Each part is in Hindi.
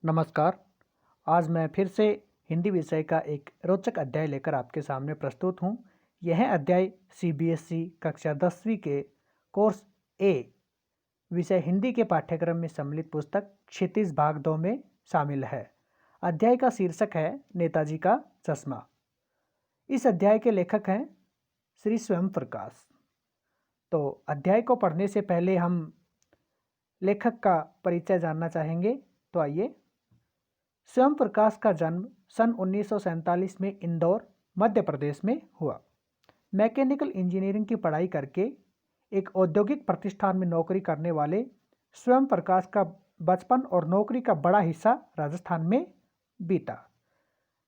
नमस्कार। आज मैं फिर से हिंदी विषय का एक रोचक अध्याय लेकर आपके सामने प्रस्तुत हूँ। यह अध्याय सीबीएसई कक्षा 10वीं के कोर्स ए विषय हिंदी के पाठ्यक्रम में सम्मिलित पुस्तक क्षितिज भाग 2 में शामिल है। अध्याय का शीर्षक है नेताजी का चश्मा। इस अध्याय के लेखक हैं श्री स्वयं प्रकाश। तो अध्याय को पढ़ने से पहले हम लेखक का परिचय जानना चाहेंगे। तो आइए। स्वयं प्रकाश का जन्म सन 1947 में इंदौर, मध्य प्रदेश में हुआ। मैकेनिकल इंजीनियरिंग की पढ़ाई करके एक औद्योगिक प्रतिष्ठान में नौकरी करने वाले स्वयं प्रकाश का बचपन और नौकरी का बड़ा हिस्सा राजस्थान में बीता।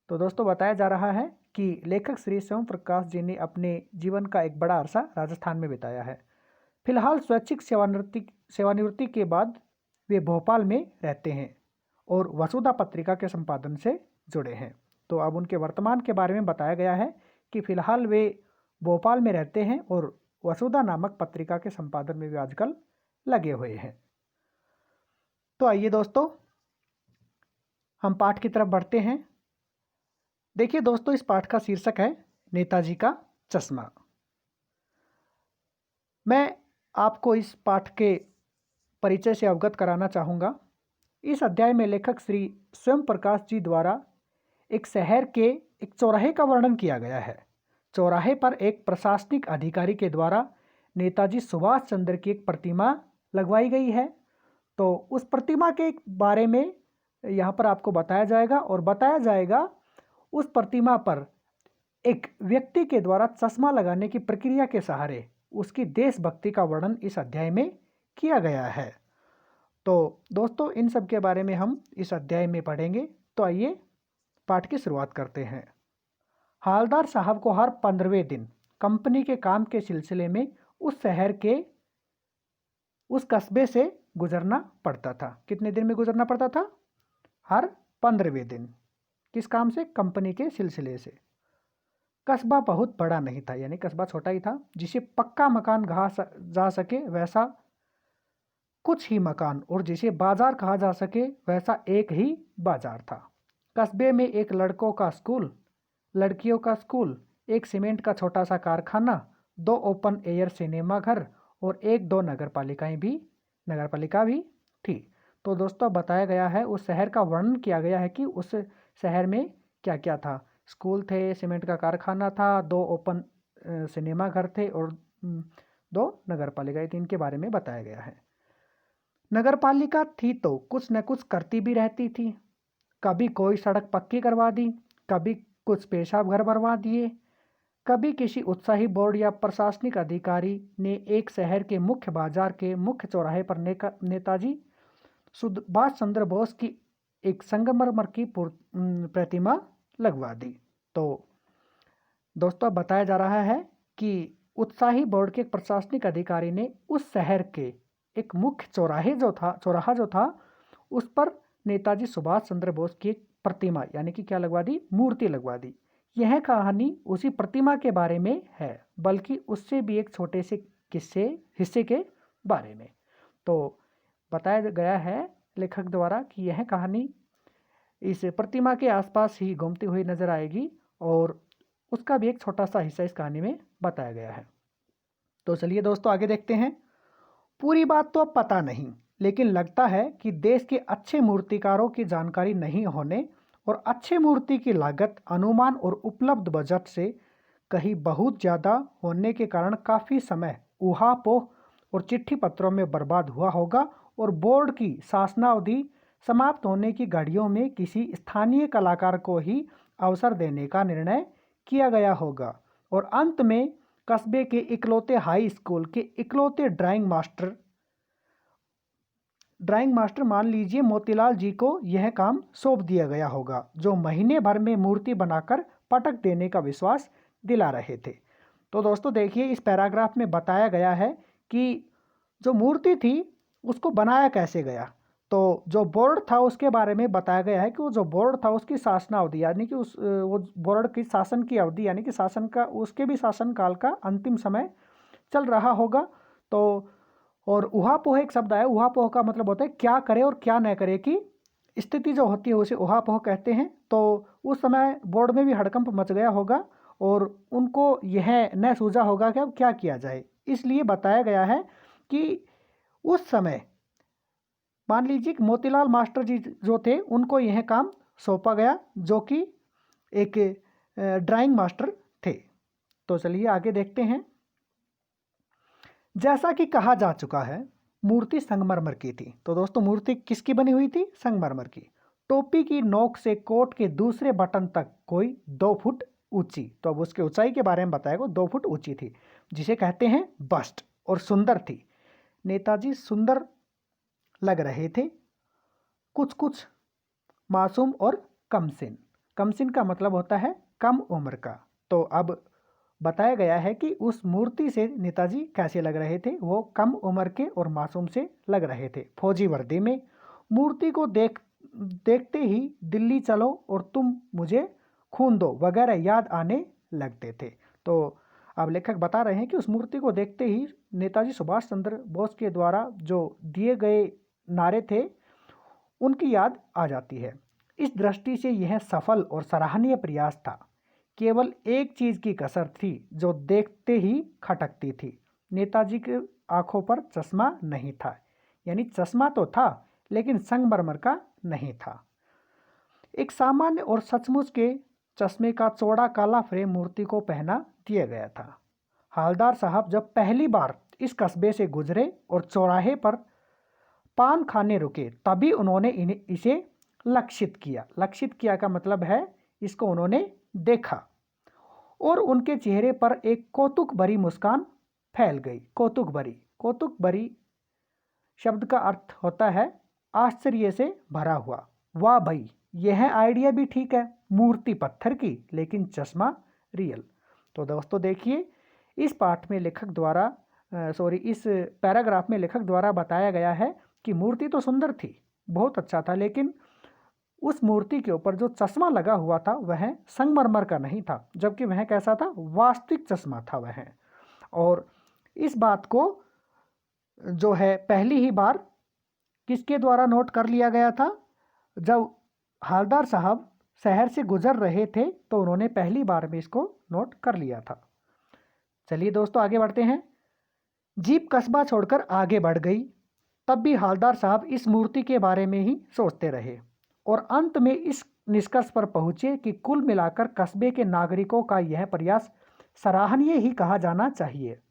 तो दोस्तों, बताया जा रहा है कि लेखक श्री स्वयं प्रकाश जी ने अपने जीवन का एक बड़ा अरसा राजस्थान में बिताया है। फिलहाल स्वैच्छिक सेवानिवृत्ति के बाद वे भोपाल में रहते हैं और वसुधा पत्रिका के संपादन से जुड़े हैं। तो अब उनके वर्तमान के बारे में बताया गया है कि फिलहाल वे भोपाल में रहते हैं और वसुधा नामक पत्रिका के संपादन में भी आजकल लगे हुए हैं। तो आइए दोस्तों, हम पाठ की तरफ बढ़ते हैं। देखिए दोस्तों, इस पाठ का शीर्षक है नेताजी का चश्मा। मैं आपको इस पाठ के परिचय से अवगत कराना चाहूँगा। इस अध्याय में लेखक श्री स्वयं प्रकाश जी द्वारा एक शहर के एक चौराहे का वर्णन किया गया है। चौराहे पर एक प्रशासनिक अधिकारी के द्वारा नेताजी सुभाष चंद्र की एक प्रतिमा लगवाई गई है। तो उस प्रतिमा के बारे में यहाँ पर आपको बताया जाएगा और बताया जाएगा उस प्रतिमा पर एक व्यक्ति के द्वारा चश्मा लगाने की प्रक्रिया के सहारे उसकी देशभक्ति का वर्णन इस अध्याय में किया गया है। तो दोस्तों, इन सब के बारे में हम इस अध्याय में पढ़ेंगे। तो आइए पाठ की शुरुआत करते हैं। हालदार साहब को हर 15वें दिन कंपनी के काम के सिलसिले में उस शहर के उस कस्बे से गुजरना पड़ता था। कितने दिन में गुजरना पड़ता था? हर 15वें दिन। किस काम से? कंपनी के सिलसिले से। कस्बा बहुत बड़ा नहीं था, यानी कस्बा छोटा ही था। जिसे पक्का मकान कहा जा सके वैसा कुछ ही मकान, और जिसे बाजार कहा जा सके वैसा एक ही बाजार था। कस्बे में एक लड़कों का स्कूल, लड़कियों का स्कूल, एक सीमेंट का छोटा सा कारखाना, 2 ओपन एयर सिनेमा घर और 1-2 नगरपालिका भी थी। तो दोस्तों, बताया गया है, उस शहर का वर्णन किया गया है कि उस शहर में क्या क्या था। स्कूल थे, सीमेंट का कारखाना था, 2 ओपन सिनेमा घर थे और 2 नगरपालिका, 3 के बारे में बताया गया है। नगरपालिका थी तो कुछ न कुछ करती भी रहती थी। कभी कोई सड़क पक्की करवा दी, कभी कुछ पेशाब घर बनवा दिए, कभी किसी उत्साही बोर्ड या प्रशासनिक अधिकारी ने एक शहर के मुख्य बाजार के मुख्य चौराहे पर नेताजी सुभाष चंद्र बोस की एक संगमरमर की प्रतिमा लगवा दी। तो दोस्तों, बताया जा रहा है कि उत्साही बोर्ड के प्रशासनिक अधिकारी ने उस शहर के एक मुख्य चौराहा जो था उस पर नेताजी सुभाष चंद्र बोस की एक प्रतिमा, यानी कि क्या लगवा दी? मूर्ति लगवा दी। यह कहानी उसी प्रतिमा के बारे में है, बल्कि उससे भी एक छोटे से हिस्से के बारे में। तो बताया गया है लेखक द्वारा कि यह कहानी इस प्रतिमा के आसपास ही घूमती हुई नजर आएगी और उसका भी एक छोटा सा हिस्सा इस कहानी में बताया गया है। तो चलिए दोस्तों, आगे देखते हैं। पूरी बात तो अब पता नहीं, लेकिन लगता है कि देश के अच्छे मूर्तिकारों की जानकारी नहीं होने और अच्छे मूर्ति की लागत, अनुमान और उपलब्ध बजट से कहीं बहुत ज़्यादा होने के कारण काफ़ी समय ऊहापोह और चिट्ठी पत्रों में बर्बाद हुआ होगा और बोर्ड की शासनावधि समाप्त होने की घड़ियों में किसी स्थानीय कलाकार को ही अवसर देने का निर्णय किया गया होगा और अंत में कस्बे के इकलौते हाई स्कूल के इकलौते ड्राइंग मास्टर मान लीजिए मोतीलाल जी को यह काम सौंप दिया गया होगा, जो महीने भर में मूर्ति बनाकर पटक देने का विश्वास दिला रहे थे। तो दोस्तों देखिए, इस पैराग्राफ में बताया गया है कि जो मूर्ति थी उसको बनाया कैसे गया। तो जो बोर्ड था उसके बारे में बताया गया है कि वो जो बोर्ड था उसकी शासनावधि, यानी कि वो बोर्ड की शासन की अवधि, यानी कि शासन का, उसके भी शासन काल का अंतिम समय चल रहा होगा। तो और ऊहापोह एक शब्द आया, ऊहापोह का मतलब होता है क्या करे और क्या न करे की स्थिति जो होती है उसे ऊहापोह कहते हैं। तो उस समय बोर्ड में भी हड़कंप मच गया होगा और उनको यह न सूझा होगा कि अब क्या किया जाए। इसलिए बताया गया है कि उस समय मान लीजिए कि मोतीलाल मास्टर जी जो थे उनको यह काम सौंपा गया, जो कि एक ड्राइंग मास्टर थे। तो चलिए आगे देखते हैं। जैसा कि कहा जा चुका है, मूर्ति संगमरमर की थी। तो दोस्तों मूर्ति किसकी बनी हुई थी? संगमरमर की। टोपी की नोक से कोट के दूसरे बटन तक कोई 2 फुट ऊंची। तो अब उसकी ऊंचाई के बारे में बताएगा। 2 फुट ऊंची थी, जिसे कहते हैं बस्ट, और सुंदर थी। नेताजी सुंदर लग रहे थे, कुछ कुछ मासूम और कमसिन। कमसिन का मतलब होता है कम उम्र का। तो अब बताया गया है कि उस मूर्ति से नेताजी कैसे लग रहे थे। वो कम उम्र के और मासूम से लग रहे थे, फौजी वर्दी में। मूर्ति को देखते ही दिल्ली चलो और तुम मुझे खून दो वगैरह याद आने लगते थे। तो अब लेखक बता रहे हैं कि उस मूर्ति को देखते ही नेताजी सुभाष चंद्र बोस के द्वारा जो दिए गए नारे थे उनकी याद आ जाती है। इस दृष्टि से यह सफल और सराहनीय प्रयास था। केवल एक चीज़ की कसर थी जो देखते ही खटकती थी। नेताजी के आंखों पर चश्मा नहीं था। यानी चश्मा तो था लेकिन संगमरमर का नहीं था। एक सामान्य और सचमुच के चश्मे का चौड़ा काला फ्रेम मूर्ति को पहना दिया गया था। हालदार साहब जब पहली बार इस कस्बे से गुजरे और चौराहे पर पान खाने रुके, तभी उन्होंने इसे लक्षित किया। लक्षित किया का मतलब है इसको उन्होंने देखा और उनके चेहरे पर एक कौतुक भरी मुस्कान फैल गई। कौतुक भरी, कौतुक भरी शब्द का अर्थ होता है आश्चर्य से भरा हुआ। वाह भाई, यह आइडिया भी ठीक है। मूर्ति पत्थर की लेकिन चश्मा रियल। तो दोस्तों देखिए, इस पाठ में लेखक द्वारा इस पैराग्राफ में लेखक द्वारा बताया गया है कि मूर्ति तो सुंदर थी, बहुत अच्छा था, लेकिन उस मूर्ति के ऊपर जो चश्मा लगा हुआ था वह संगमरमर का नहीं था, जबकि वह कैसा था? वास्तविक चश्मा था वह। और इस बात को जो है पहली ही बार किसके द्वारा नोट कर लिया गया था? जब हालदार साहब शहर से गुजर रहे थे तो उन्होंने पहली बार में इसको नोट कर लिया था। चलिए दोस्तों आगे बढ़ते हैं। जीप कस्बा छोड़कर आगे बढ़ गई। तब भी हालदार साहब इस मूर्ति के बारे में ही सोचते रहे और अंत में इस निष्कर्ष पर पहुंचे कि कुल मिलाकर कस्बे के नागरिकों का यह प्रयास सराहनीय ही कहा जाना चाहिए।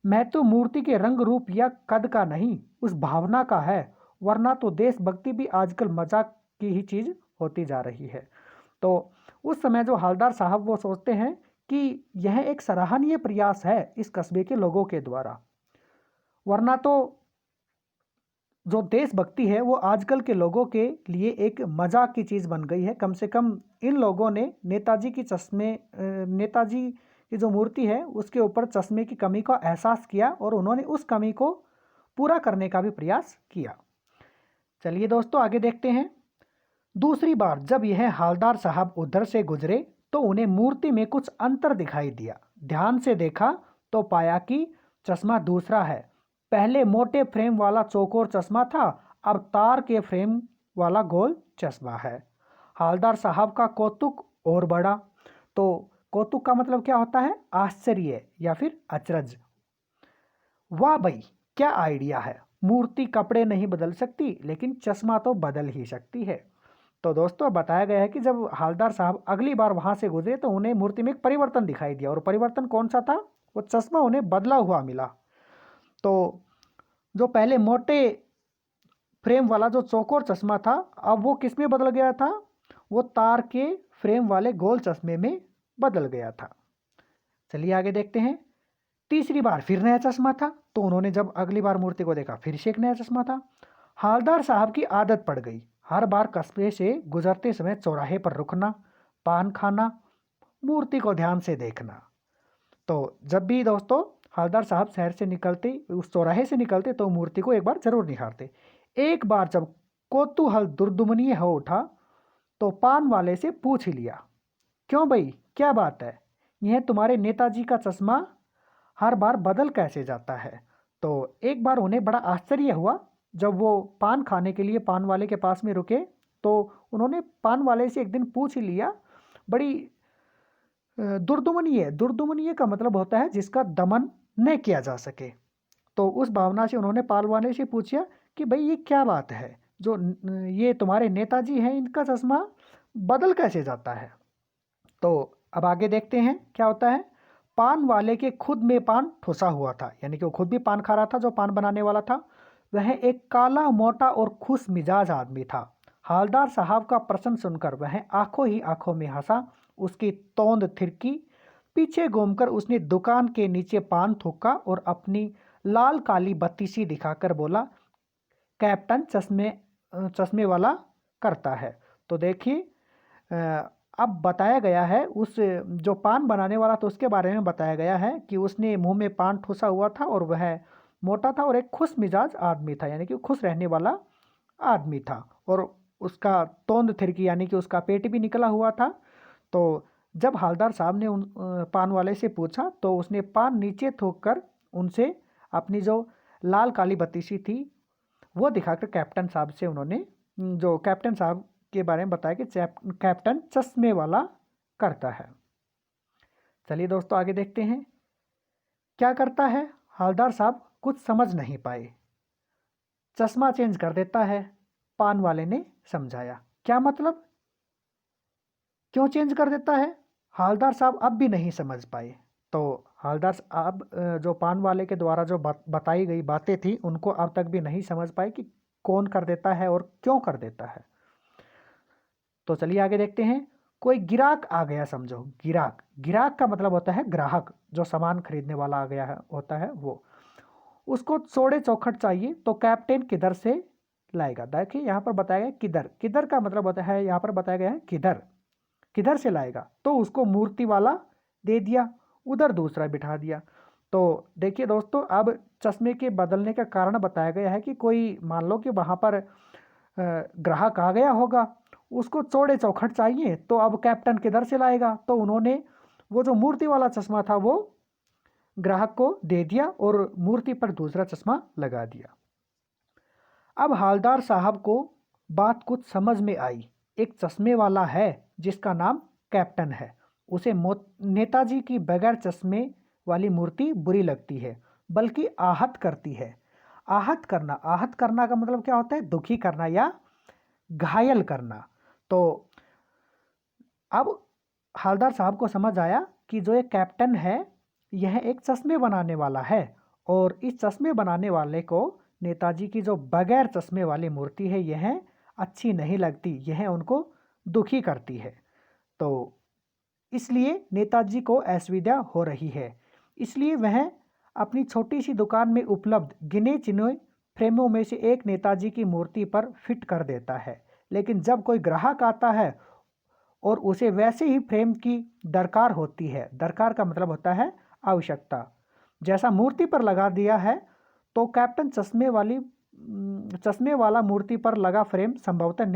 मैं तो मूर्ति के रंग रूप या कद का नहीं, उस भावना का है, वरना तो देशभक्ति भी आजकल मजाक की ही चीज़ होती जा रही है। तो उस समय जो हालदार साहब वो सोचते हैं कि यह एक सराहनीय प्रयास है इस कस्बे के लोगों के द्वारा, वरना तो जो देशभक्ति है वो आजकल के लोगों के लिए एक मजाक की चीज़ बन गई है। कम से कम इन लोगों ने नेताजी की जो मूर्ति है उसके ऊपर चश्मे की कमी का एहसास किया और उन्होंने उस कमी को पूरा करने का भी प्रयास किया। चलिए दोस्तों आगे देखते हैं। दूसरी बार जब यह हालदार साहब उधर से गुजरे तो उन्हें मूर्ति में कुछ अंतर दिखाई दिया। ध्यान से देखा तो पाया कि चश्मा दूसरा है। पहले मोटे फ्रेम वाला चौकोर चश्मा था, अब तार के फ्रेम वाला गोल चश्मा है। हालदार साहब का कौतुक और बढ़ा। तो कौतुक का मतलब क्या होता है? आश्चर्य या फिर अचरज। वाह भाई, क्या आइडिया है। मूर्ति कपड़े नहीं बदल सकती लेकिन चश्मा तो बदल ही सकती है। तो दोस्तों बताया गया है कि जब हालदार साहब अगली बार वहाँ से गुजरे तो उन्हें मूर्ति में एक परिवर्तन दिखाई दिया, और परिवर्तन कौन सा था? वो चश्मा उन्हें बदला हुआ मिला। तो जो पहले मोटे फ्रेम वाला जो चौकोर चश्मा था, अब वो किस में बदल गया था? वो तार के फ्रेम वाले गोल चश्मे में बदल गया था। चलिए आगे देखते हैं। तीसरी बार फिर नया चश्मा था, तो उन्होंने जब अगली बार मूर्ति को देखा फिर से एक नया चश्मा था। हालदार साहब की आदत पड़ गई हर बार कस्बे से गुजरते समय चौराहे पर रुकना, पान खाना, मूर्ति को ध्यान से देखना। तो जब भी दोस्तों हालदार साहब शहर से निकलते, उस चौराहे से निकलते, तो मूर्ति को एक बार जरूर निहारते। एक बार जब कौतूहल दुर्दुमनीय हो उठा तो पान वाले से पूछ ही लिया, क्यों भाई, क्या बात है? यह तुम्हारे नेताजी का चश्मा हर बार बदल कैसे जाता है? तो एक बार उन्हें बड़ा आश्चर्य हुआ जब वो पान खाने के लिए पान वाले के पास में रुके तो उन्होंने पान वाले से एक दिन पूछ लिया, बड़ी दुर्दमनीय, दुर्दमनीय का मतलब होता है जिसका दमन न किया जा सके। तो उस भावना से उन्होंने पान वाले से पूछा कि भाई ये क्या बात है, जो ये तुम्हारे नेताजी हैं इनका चश्मा बदल कैसे जाता है। तो अब आगे देखते हैं क्या होता है। पान वाले के खुद में पान ठुसा हुआ था, यानी कि वो खुद भी पान खा रहा था, जो पान बनाने वाला था वह एक काला मोटा और खुश मिजाज आदमी था। हालदार साहब का प्रश्न सुनकर वह आंखों ही आंखों में हंसा, उसकी तोंद थिरकी, पीछे घूमकर उसने दुकान के नीचे पान थूका और अपनी लाल काली बत्ती सी दिखाकर बोला, कैप्टन चश्मे वाला करता है। तो देखिए अब बताया गया है, उस जो पान बनाने वाला था उसके बारे में बताया गया है कि उसने मुंह में पान ठूसा हुआ था और वह मोटा था और एक खुश मिजाज आदमी था, यानी कि खुश रहने वाला आदमी था, और उसका तोंद थिरकी यानी कि उसका पेट भी निकला हुआ था। तो जब हालदार साहब ने उन पान वाले से पूछा तो उसने पान नीचे थूक कर उनसे अपनी जो लाल काली बत्ती सी थी वो दिखाकर कैप्टन साहब से उन्होंने जो कैप्टन साहब के बारे में बताया कि कैप्टन चश्मे वाला करता है। चलिए दोस्तों आगे देखते हैं क्या करता है। हालदार साहब कुछ समझ नहीं पाए, चश्मा चेंज कर देता है। पान वाले ने समझाया, क्या मतलब, क्यों चेंज कर देता है। हालदार साहब अब भी नहीं समझ पाए। तो हालदार साहब जो पान वाले के द्वारा जो बताई गई बातें थी उनको अब तक भी नहीं समझ पाए कि कौन कर देता है और क्यों कर देता है। तो चलिए आगे देखते हैं। कोई गिराक आ गया, समझो गिराक, गिराक का मतलब होता है ग्राहक, जो सामान खरीदने वाला आ गया है होता है वो। उसको चौड़े चौखट चाहिए तो कैप्टन किधर से लाएगा। देखिए यहाँ पर बताया गया किधर, किधर का मतलब होता है, यहाँ पर बताया गया है किधर, किधर से लाएगा। तो उसको मूर्ति वाला दे दिया, उधर दूसरा बिठा दिया। तो देखिए दोस्तों अब चश्मे के बदलने का कारण बताया गया है कि कोई मान लो कि वहाँ पर ग्राहक आ गया होगा, उसको चौड़े चौखट चाहिए, तो अब कैप्टन किधर से लाएगा। तो उन्होंने वो जो मूर्ति वाला चश्मा था वो ग्राहक को दे दिया और मूर्ति पर दूसरा चश्मा लगा दिया। अब हालदार साहब को बात कुछ समझ में आई। एक चश्मे वाला है जिसका नाम कैप्टन है, उसे नेताजी की बगैर चश्मे वाली मूर्ति बुरी लगती है, बल्कि आहत करती है। आहत करना, आहत करना का मतलब क्या होता है, दुखी करना या घायल करना। तो अब हालदार साहब को समझ आया कि जो एक कैप्टन है यह एक चश्मे बनाने वाला है, और इस चश्मे बनाने वाले को नेताजी की जो बगैर चश्मे वाली मूर्ति है यह अच्छी नहीं लगती, यह उनको दुखी करती है। तो इसलिए नेताजी को असुविधा हो रही है, इसलिए वह अपनी छोटी सी दुकान में उपलब्ध गिने चुने फ्रेमों में से एक नेताजी की मूर्ति पर फिट कर देता है। लेकिन जब कोई ग्राहक आता है और उसे वैसे ही फ्रेम की दरकार होती है, दरकार का मतलब होता है आवश्यकता, जैसा मूर्ति पर लगा दिया है, तो कैप्टन चश्मे वाला मूर्ति पर लगा फ्रेम संभवतः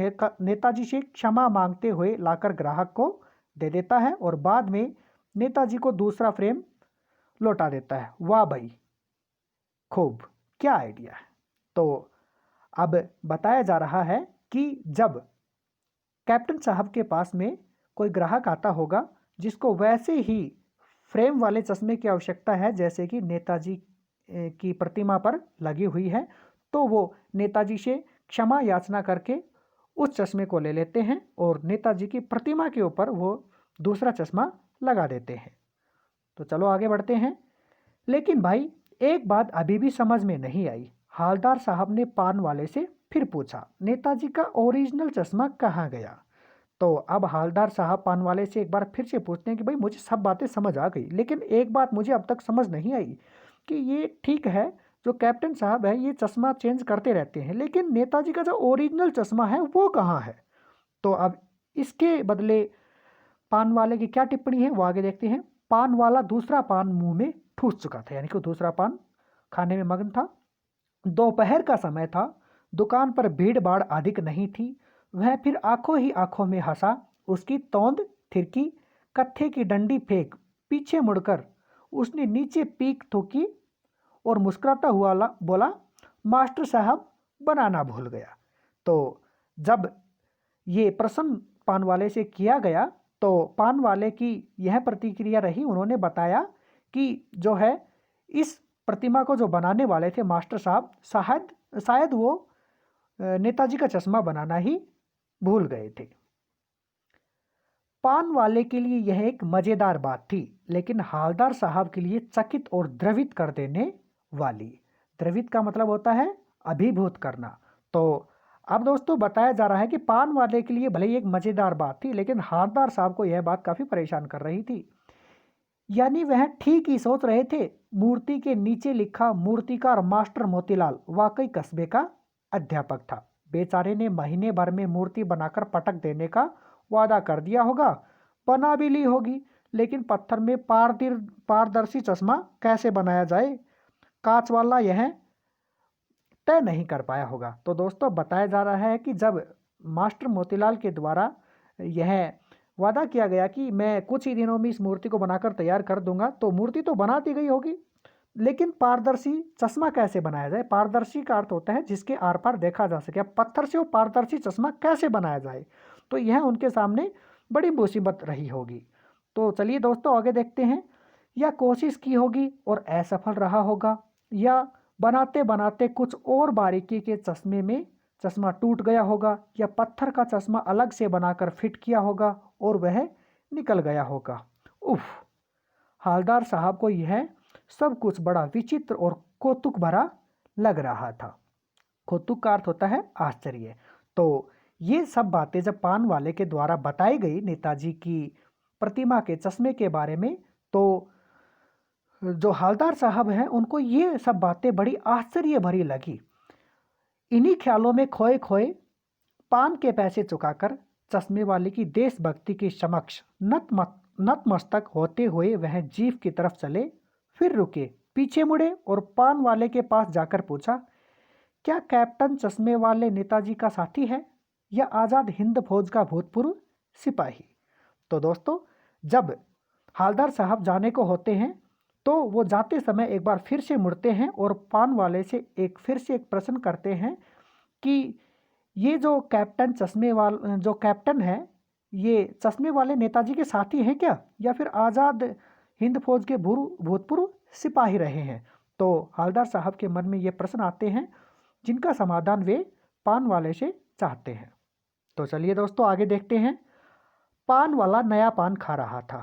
नेताजी से क्षमा मांगते हुए लाकर ग्राहक को दे देता है और बाद में नेताजी को दूसरा फ्रेम लौटा देता है। वाह भाई, खूब, क्या आइडिया है। तो अब बताया जा रहा है कि जब कैप्टन साहब के पास में कोई ग्राहक आता होगा जिसको वैसे ही फ्रेम वाले चश्मे की आवश्यकता है जैसे कि नेताजी की प्रतिमा पर लगी हुई है, तो वो नेताजी से क्षमा याचना करके उस चश्मे को ले लेते हैं और नेताजी की प्रतिमा के ऊपर वो दूसरा चश्मा लगा देते हैं। तो चलो आगे बढ़ते हैं। लेकिन भाई एक बात अभी भी समझ में नहीं आई। हालदार साहब ने पान वाले से फिर पूछा, नेताजी का ओरिजिनल चश्मा कहाँ गया। तो अब हालदार साहब पान वाले से एक बार फिर से पूछते हैं कि भाई मुझे सब बातें समझ आ गई, लेकिन एक बात मुझे अब तक समझ नहीं आई कि ये ठीक है जो कैप्टन साहब है ये चश्मा चेंज करते रहते हैं, लेकिन नेताजी का जो ओरिजिनल चश्मा है वो कहाँ है। तो अब इसके बदले पान वाले की क्या टिप्पणी है वो आगे देखते हैं। पान वाला दूसरा पान मुंह में ठूस चुका था, यानी कि दूसरा पान खाने में मग्न था। दोपहर का समय था, दुकान पर भीड़ भाड़ अधिक नहीं थी। वह फिर आंखों ही आंखों में हंसा, उसकी तोंद थिरकी, कत्थे की डंडी फेंक पीछे मुड़कर उसने नीचे पीक थूकी और मुस्कुराता हुआ बोला, मास्टर साहब बनाना भूल गया। तो जब ये प्रश्न पान वाले से किया गया तो पान वाले की यह प्रतिक्रिया रही, उन्होंने बताया कि जो है इस प्रतिमा को जो बनाने वाले थे मास्टर साहब, शायद वो नेताजी का चश्मा बनाना ही भूल गए थे। पान वाले के लिए यह एक मज़ेदार बात थी, लेकिन हालदार साहब के लिए चकित और द्रवित कर देने वाली। द्रवित का मतलब होता है अभिभूत करना। तो अब दोस्तों बताया जा रहा है कि पान वाले के लिए भले ही एक मज़ेदार बात थी, लेकिन हालदार साहब को यह बात काफ़ी परेशान कर रही थी। यानी वह ठीक ही सोच रहे थे, मूर्ति के नीचे लिखा मूर्तिकार मास्टर मोतीलाल वाकई कस्बे का अध्यापक था। बेचारे ने महीने भर में मूर्ति बनाकर पटक देने का वादा कर दिया होगा, बना भी ली होगी, लेकिन पत्थर में पारदर्शी चश्मा कैसे बनाया जाए, कांच वाला, यह तय नहीं कर पाया होगा। तो दोस्तों बताया जा रहा है कि जब मास्टर मोतीलाल के द्वारा यह वादा किया गया कि मैं कुछ ही दिनों में इस मूर्ति को बनाकर तैयार कर दूंगा, तो मूर्ति तो बना दी गई होगी, लेकिन पारदर्शी चश्मा कैसे बनाया जाए। पारदर्शी का अर्थ होता है जिसके आर पार देखा जा सके। अब पत्थर से वो पारदर्शी चश्मा कैसे बनाया जाए, तो यह उनके सामने बड़ी मुसीबत रही होगी। तो चलिए दोस्तों आगे देखते हैं। या कोशिश की होगी और असफल रहा होगा, या बनाते बनाते कुछ और बारीकी के चश्मे में चश्मा टूट गया होगा, या पत्थर का चश्मा अलग से बनाकर फिट किया होगा और वह निकल गया होगा। उफ, हालदार साहब को यह सब कुछ बड़ा विचित्र और कौतुक भरा लग रहा था। कौतुक का अर्थ होता है आश्चर्य। तो ये सब बातें जब पान वाले के द्वारा बताई गई नेताजी की प्रतिमा के चश्मे के बारे में, तो जो हालदार साहब हैं उनको ये सब बातें बड़ी आश्चर्य भरी लगी। इन्हीं ख्यालों में खोए खोए पान के पैसे चुकाकर चश्मे वाले की देशभक्ति के समक्ष नतमस्तक होते हुए वह जीप की तरफ चले, फिर रुके, पीछे मुड़े और पान वाले के पास जाकर पूछा, क्या कैप्टन चश्मे वाले नेताजी का साथी है या आज़ाद हिंद फौज का भूतपूर्व सिपाही। तो दोस्तों जब हालदार साहब जाने को होते हैं तो वो जाते समय एक बार फिर से मुड़ते हैं और पान वाले से फिर से एक प्रश्न करते हैं कि ये जो कैप्टन है, ये चश्मे वाले नेताजी के साथी हैं क्या, या फिर आज़ाद हिंद फौज के भूतपूर्व सिपाही रहे हैं। तो हालदार साहब के मन में ये प्रश्न आते हैं जिनका समाधान वे पान वाले से चाहते हैं। तो चलिए दोस्तों आगे देखते हैं। पान वाला नया पान खा रहा था।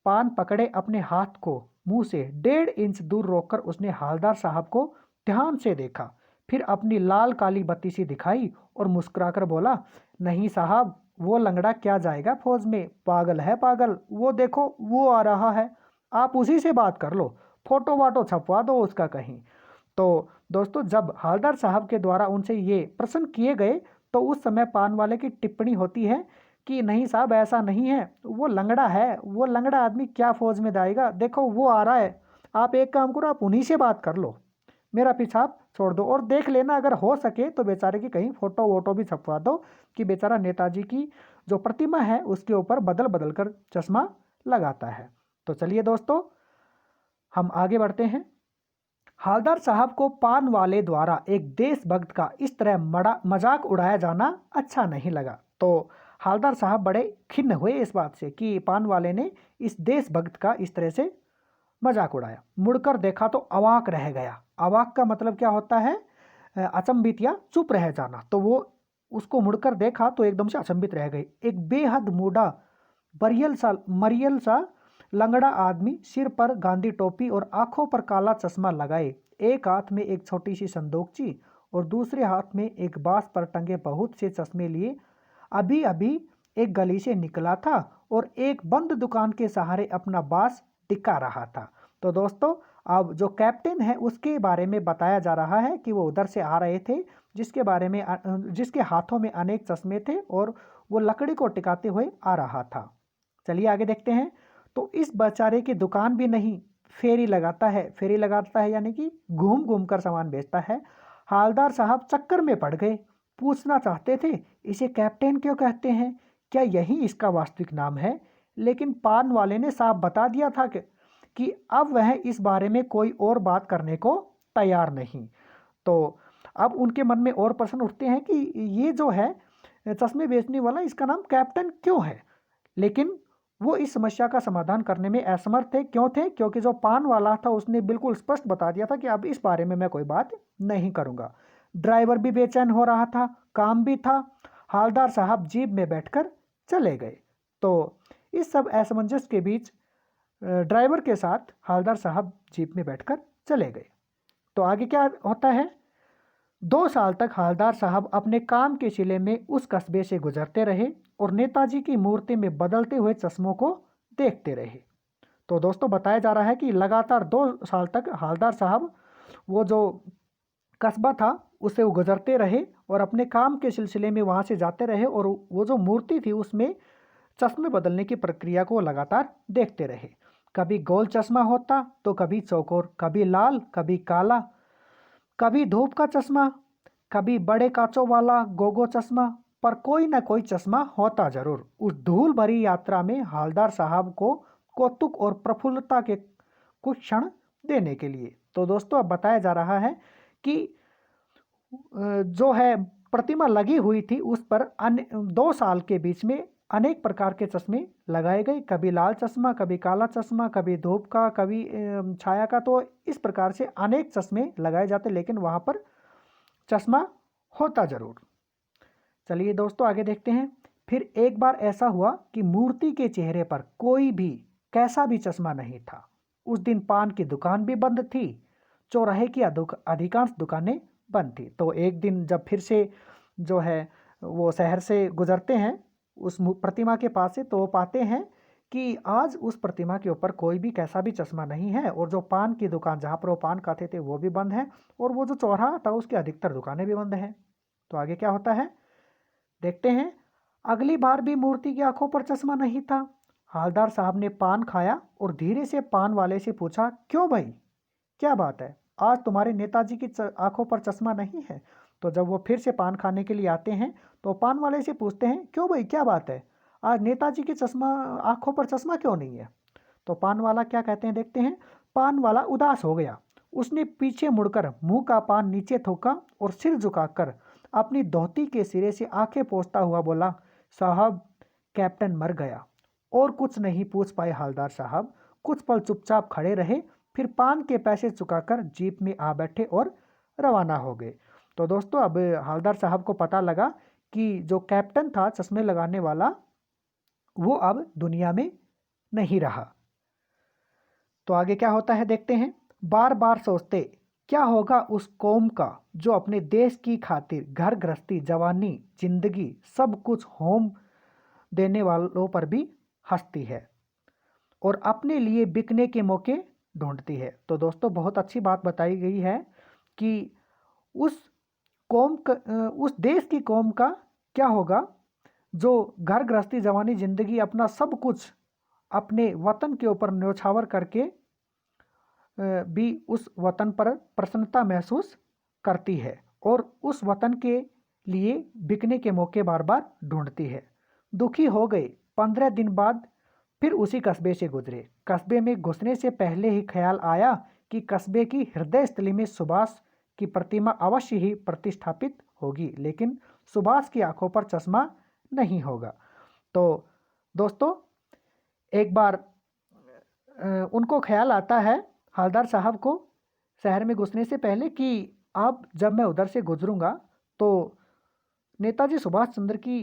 पान पकड़े अपने हाथ को मुंह से 1.5 इंच दूर रोककर उसने हालदार साहब को ध्यान से देखा, फिर अपनी लाल काली बत्ती सी दिखाई और मुस्कुराकर बोला, नहीं साहब, वो लंगड़ा क्या जाएगा फौज में, पागल है पागल, वो देखो वो आ रहा है, आप उसी से बात कर लो, फोटो वाटो छपवा दो उसका कहीं। तो दोस्तों जब हालदार साहब के द्वारा उनसे ये प्रश्न किए गए तो उस समय पान वाले की टिप्पणी होती है कि नहीं साहब ऐसा नहीं है, वो लंगड़ा है, वो लंगड़ा आदमी क्या फौज में जाएगा, देखो वो आ रहा है, आप एक काम करो, आप उन्हीं से बात कर लो, मेरा पीछा आप छोड़ दो और देख लेना, अगर हो सके तो बेचारे की कहीं फोटो वोटो भी छपवा दो कि बेचारा नेताजी की जो प्रतिमा है उसके ऊपर बदल बदल कर चश्मा लगाता है। तो चलिए दोस्तों हम आगे बढ़ते हैं। हालदार साहब को पान वाले द्वारा एक देशभक्त का इस तरह मजाक उड़ाया जाना अच्छा नहीं लगा। तो हालदार साहब बड़े खिन्न हुए इस बात से कि पान वाले ने इस देशभक्त का इस तरह से मजाक उड़ाया। मुड़कर देखा तो अवाक रह गया। अवाक का मतलब क्या होता है, अचंभित या चुप रह जाना। तो वो उसको मुड़कर देखा तो एकदम से अचंभित रह गए। एक बेहद मूढ़ा मरियल सा लंगड़ा आदमी, सिर पर गांधी टोपी और आंखों पर काला चश्मा लगाए, एक हाथ में एक छोटी सी संदूकची और दूसरे हाथ में एक बांस पर टंगे बहुत से चश्मे लिए अभी अभी एक गली से निकला था और एक बंद दुकान के सहारे अपना बांस टिका रहा था। तो दोस्तों अब जो कैप्टन है उसके बारे में बताया जा रहा है कि वो उधर से आ रहे थे, जिसके हाथों में अनेक चश्मे थे और वो लकड़ी को टिकाते हुए आ रहा था। चलिए आगे देखते हैं। तो इस बेचारे की दुकान भी नहीं, फेरी लगाता है यानी कि घूम घूम कर सामान बेचता है। हालदार साहब चक्कर में पड़ गए, पूछना चाहते थे इसे कैप्टन क्यों कहते हैं, क्या यही इसका वास्तविक नाम है, लेकिन पान वाले ने साफ बता दिया था कि अब वह इस बारे में कोई और बात करने को तैयार नहीं। तो अब उनके मन में और प्रश्न उठते हैं कि ये जो है चश्मे बेचने वाला इसका नाम कैप्टन क्यों है। लेकिन वो इस समस्या का समाधान करने में असमर्थ थे। क्यों थे? क्योंकि जो पान वाला था उसने बिल्कुल स्पष्ट बता दिया था कि अब इस बारे में मैं कोई बात नहीं करूँगा। ड्राइवर भी बेचैन हो रहा था, काम भी था। हवलदार साहब जीप में बैठकर चले गए। तो इस सब असमंजस के बीच ड्राइवर के साथ हवलदार साहब जीप में बैठकर चले गए। तो आगे क्या होता है? 2 साल तक हवलदार साहब अपने काम के सिले में उस कस्बे से गुजरते रहे और नेताजी की मूर्ति में बदलते हुए चश्मों को देखते रहे। तो दोस्तों बताया जा रहा है कि लगातार 2 साल तक हवलदार साहब वो जो कस्बा था उसे वो गुजरते रहे और अपने काम के सिलसिले में वहाँ से जाते रहे और वो जो मूर्ति थी उसमें चश्मे बदलने की प्रक्रिया को लगातार देखते रहे। कभी गोल चश्मा होता तो कभी चौकोर, कभी लाल, कभी काला, कभी धूप का चश्मा, कभी बड़े कांचों वाला गोगो चश्मा, पर कोई ना कोई चश्मा होता जरूर। उस धूल भरी यात्रा में हवलदार साहब को कौतुक और प्रफुल्लता के कुछ क्षण देने के लिए। तो दोस्तों अब बताया जा रहा है कि जो है प्रतिमा लगी हुई थी उस पर 2 साल के बीच में अनेक प्रकार के चश्मे लगाए गए। कभी लाल चश्मा, कभी काला चश्मा, कभी धूप का, कभी छाया का। तो इस प्रकार से अनेक चश्मे लगाए जाते, लेकिन वहाँ पर चश्मा होता जरूर। चलिए दोस्तों आगे देखते हैं। फिर एक बार ऐसा हुआ कि मूर्ति के चेहरे पर कोई भी कैसा भी चश्मा नहीं था। उस दिन पान की दुकान भी बंद थी, चौराहे की अधिकांश दुकानें बंद थी। तो एक दिन जब फिर से जो है वो शहर से गुजरते हैं उस प्रतिमा के पास से, तो वो पाते हैं कि आज उस प्रतिमा के ऊपर कोई भी कैसा भी चश्मा नहीं है और जो पान की दुकान जहाँ पर वो पान खाते थे वो भी बंद है और वो जो चौराहा था उसकी अधिकतर दुकानें भी बंद हैं। तो आगे क्या होता है देखते हैं। अगली बार भी मूर्ति की आंखों पर चश्मा नहीं था। हवलदार साहब ने पान खाया और धीरे से पान वाले से पूछा, क्यों भाई, क्या बात है, आज तुम्हारे नेताजी की आंखों पर चश्मा नहीं है। तो जब वो फिर से पान खाने के लिए आते हैं तो पान वाले से पूछते हैं, क्यों भाई क्या बात है, आज नेताजी की आंखों पर चश्मा क्यों नहीं है। तो पान वाला क्या कहते हैं देखते हैं। पान वाला उदास हो गया। उसने पीछे मुड़कर मुंह का पान नीचे थूका और सिर झुकाकर अपनी धोती के सिरे से आंखें पोंछता हुआ बोला, साहब कैप्टन मर गया। और कुछ नहीं पूछ पाए हवलदार साहब। कुछ पल चुपचाप खड़े रहे, फिर पान के पैसे चुकाकर जीप में आ बैठे और रवाना हो गए। तो दोस्तों अब हवलदार साहब को पता लगा कि जो कैप्टन था चश्मे लगाने वाला वो अब दुनिया में नहीं रहा। तो आगे क्या होता है देखते हैं। बार बार सोचते क्या होगा उस कौम का जो अपने देश की खातिर घर गृहस्थी, जवानी, जिंदगी सब कुछ होम देने वालों पर भी हंसती है और अपने लिए बिकने के मौके ढूंढती है। तो दोस्तों बहुत अच्छी बात बताई गई है कि उस उस देश की कौम का क्या होगा जो घर गृहस्थी, जवानी, जिंदगी अपना सब कुछ अपने वतन के ऊपर न्यौछावर करके भी उस वतन पर प्रसन्नता महसूस करती है और उस वतन के लिए बिकने के मौके बार बार ढूंढती है। दुखी हो गए। 15 दिन बाद फिर उसी कस्बे से गुजरे। कस्बे में घुसने से पहले ही ख्याल आया कि कस्बे की हृदय स्थली में सुभाष की प्रतिमा अवश्य ही प्रतिष्ठापित होगी, लेकिन सुभाष की आंखों पर चश्मा नहीं होगा। तो दोस्तों एक बार उनको ख्याल आता है हवलदार साहब को शहर में घुसने से पहले कि अब जब मैं उधर से गुजरूंगा तो नेताजी सुभाष चंद्र की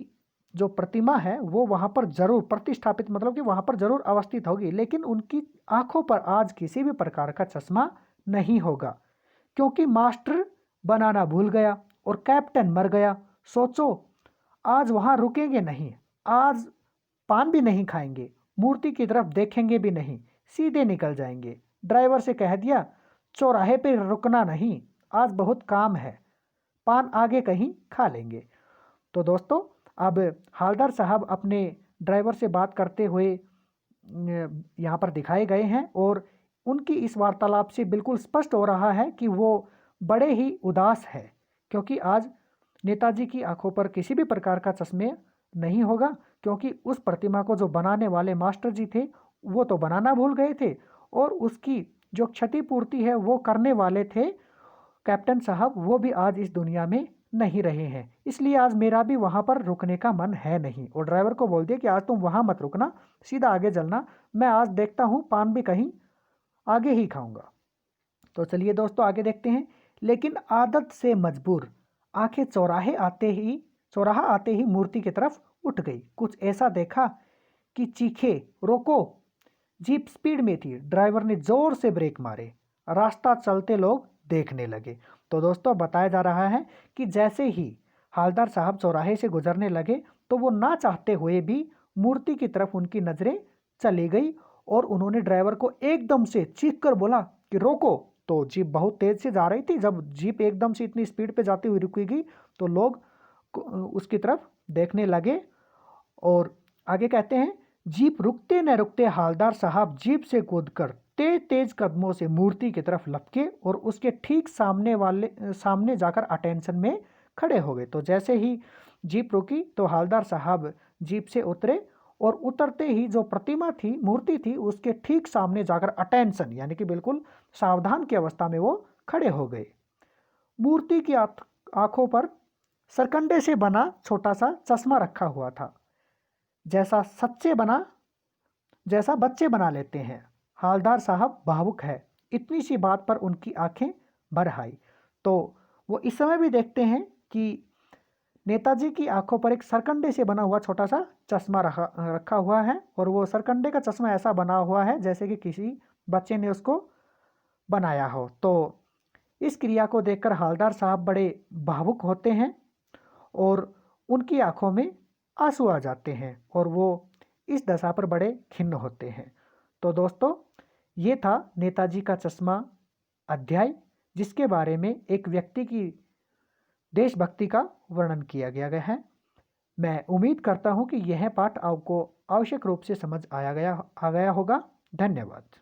जो प्रतिमा है वो वहाँ पर जरूर प्रतिष्ठापित, मतलब कि वहाँ पर जरूर अवस्थित होगी, लेकिन उनकी आंखों पर आज किसी भी प्रकार का चश्मा नहीं होगा क्योंकि मास्टर बनाना भूल गया और कैप्टन मर गया। सोचो आज वहाँ रुकेंगे नहीं, आज पान भी नहीं खाएंगे, मूर्ति की तरफ देखेंगे भी नहीं, सीधे निकल जाएंगे। ड्राइवर से कह दिया चौराहे पे रुकना नहीं, आज बहुत काम है, पान आगे कहीं खा लेंगे। तो दोस्तों अब हवलदार साहब अपने ड्राइवर से बात करते हुए यहाँ पर दिखाए गए हैं और उनकी इस वार्तालाप से बिल्कुल स्पष्ट हो रहा है कि वो बड़े ही उदास है क्योंकि आज नेताजी की आंखों पर किसी भी प्रकार का चश्मे नहीं होगा क्योंकि उस प्रतिमा को जो बनाने वाले मास्टर जी थे वो तो बनाना भूल गए थे और उसकी जो क्षतिपूर्ति है वो करने वाले थे कैप्टन साहब, वो भी आज इस दुनिया में नहीं रहे हैं, इसलिए आज मेरा भी वहाँ पर रुकने का मन है नहीं। और ड्राइवर को बोल दिया कि आज तुम वहाँ मत रुकना, सीधा आगे चलना, मैं आज देखता हूँ पान भी कहीं आगे ही खाऊंगा। तो चलिए दोस्तों आगे देखते हैं। लेकिन आदत से मजबूर आंखें चौराहा आते ही मूर्ति की तरफ उठ गई। कुछ ऐसा देखा कि चीखे, रोको। जीप स्पीड में थी, ड्राइवर ने जोर से ब्रेक मारे, रास्ता चलते लोग देखने लगे। तो दोस्तों बताया जा रहा है कि जैसे ही हालदार साहब चौराहे से गुजरने लगे तो वो ना चाहते हुए भी मूर्ति की तरफ उनकी नज़रें चली गई और उन्होंने ड्राइवर को एकदम से चीख कर बोला कि रोको। तो जीप बहुत तेज़ से जा रही थी, जब जीप एकदम से इतनी स्पीड पे जाती हुई रुकेगी तो लोग उसकी तरफ देखने लगे। और आगे कहते हैं, जीप रुकते न रुकते हालदार साहब जीप से कूदकर तेज तेज कदमों से मूर्ति की तरफ लपके और उसके ठीक सामने जाकर अटेंशन में खड़े हो गए। तो जैसे ही जीप रुकी तो हालदार साहब जीप से उतरे और उतरते ही जो प्रतिमा थी, मूर्ति थी, उसके ठीक सामने जाकर अटेंशन यानी कि बिल्कुल सावधान की अवस्था में वो खड़े हो गए। मूर्ति की आंखों पर सरकंडे से बना छोटा सा चश्मा रखा हुआ था, जैसा बच्चे बना लेते हैं। हालदार साहब भावुक है, इतनी सी बात पर उनकी आंखें भर आई। तो वो इस समय भी देखते हैं कि नेताजी की आंखों पर एक सरकंडे से बना हुआ छोटा सा चश्मा रखा हुआ है और वो सरकंडे का चश्मा ऐसा बना हुआ है जैसे कि किसी बच्चे ने उसको बनाया हो। तो इस क्रिया को देखकर हालदार साहब बड़े भावुक होते हैं और उनकी आंखों में आंसू आ जाते हैं और वो इस दशा पर बड़े खिन्न होते हैं। तो दोस्तों ये था नेताजी का चश्मा अध्याय, जिसके बारे में एक व्यक्ति की देशभक्ति का वर्णन किया गया है। मैं उम्मीद करता हूँ कि यह पाठ आपको आवश्यक रूप से समझ आ गया होगा। धन्यवाद।